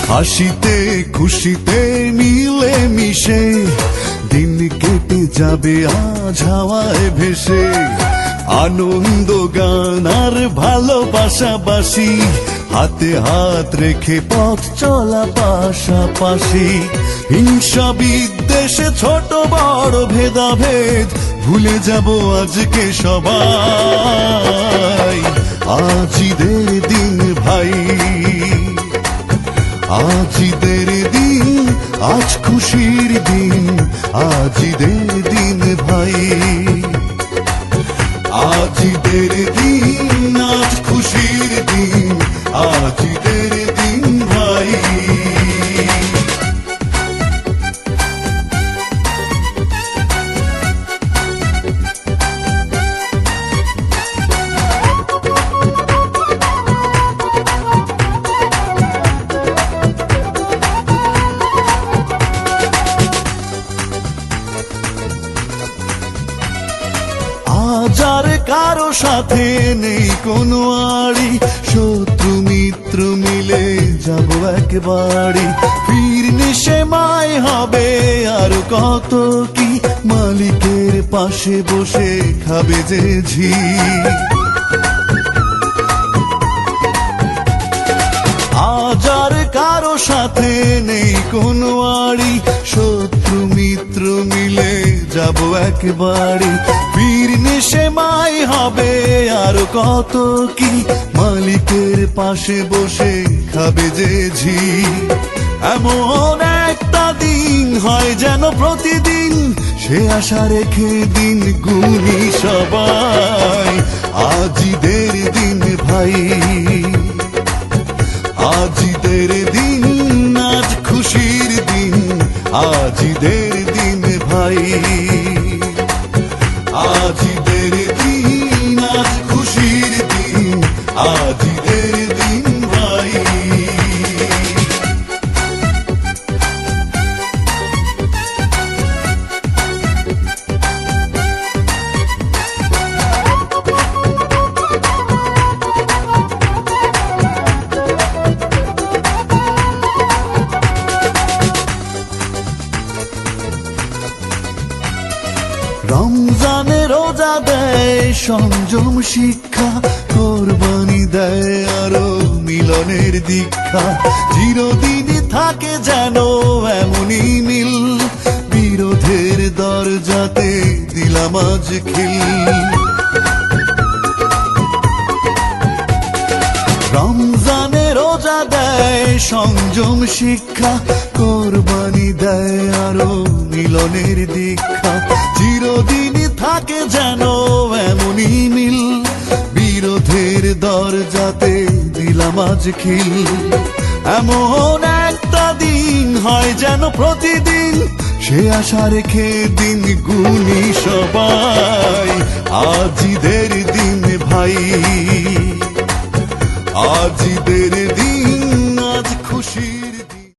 হাসিতে খুশিতে মিলে মিশে দিন কেটে যাবে আজ হাওয়ায় ভেসে। আনন্দ গান আর ভালোবাসাবাসি, হাতে হাত রেখে পথ চলা পাশাপাশি। হিংসা বিদ্বেষে ছোট বড় ভেদাভেদ ভুলে যাব আজকে সবাই। আজ ঈদের দিন ভাই, আজ ঈদের দিন, আজ খুশির দিন, আজ ঈদের দিন ভাই। আজ ঈদের দিন, আজ খুশির দিন, আজ ঈদের দিন ভাই। আজ আর কারো সাথে নেই কোনো আড়ি, শত্রু মিত্র মিলে যাব একবারই। ফিরনি সে মায় হবে আর কত কি, মালিকের পাশে বসে খাবে যে ঝি। আজ আর কারো সাথে নেই কোনো আড়ি, শত্রু মিত্র মিলে যাব একবারই। ফিরনি সে মাই হবে আর কত কি, মালিকের পাশে বসে খাবে যে ঝি। এমন একটা দিন হয় যেন প্রতিদিন, সে আশা রেখে দিন গুনি সবাই। আজ ঈদের দিন ভাই, আজ ঈদের দিন, আজ খুশির দিন, আজ ঈদের দিন ভাই। আজ ঈদের দিন, আজ খুশির দিন, আজ ঈদের দিন ভাই। রমজানে রোজা দেয় সংযম শিক্ষা, কোরবানি দেয় আরো মিলনের দীক্ষা। চিরদিনই থাকে যেন এমনই মিল, বিরোধের দরজাতে দিলাম আজ খিল। রমজানে রোজা দেয় সংযম শিক্ষা, কোরবানি দেয় আরো মিলনের দীক্ষা। চিরদিনই থাকে যেন এমনই মিল, বিরোধের দরজাতে দিলাম আজ খিল। এমন একটা দিন হয় যেন প্রতিদিন, সে আশা রেখে দিন গুনি সবাই। আজ ঈদের দিন ভাই, আজ ঈদের দিন, আজ খুশির দিন।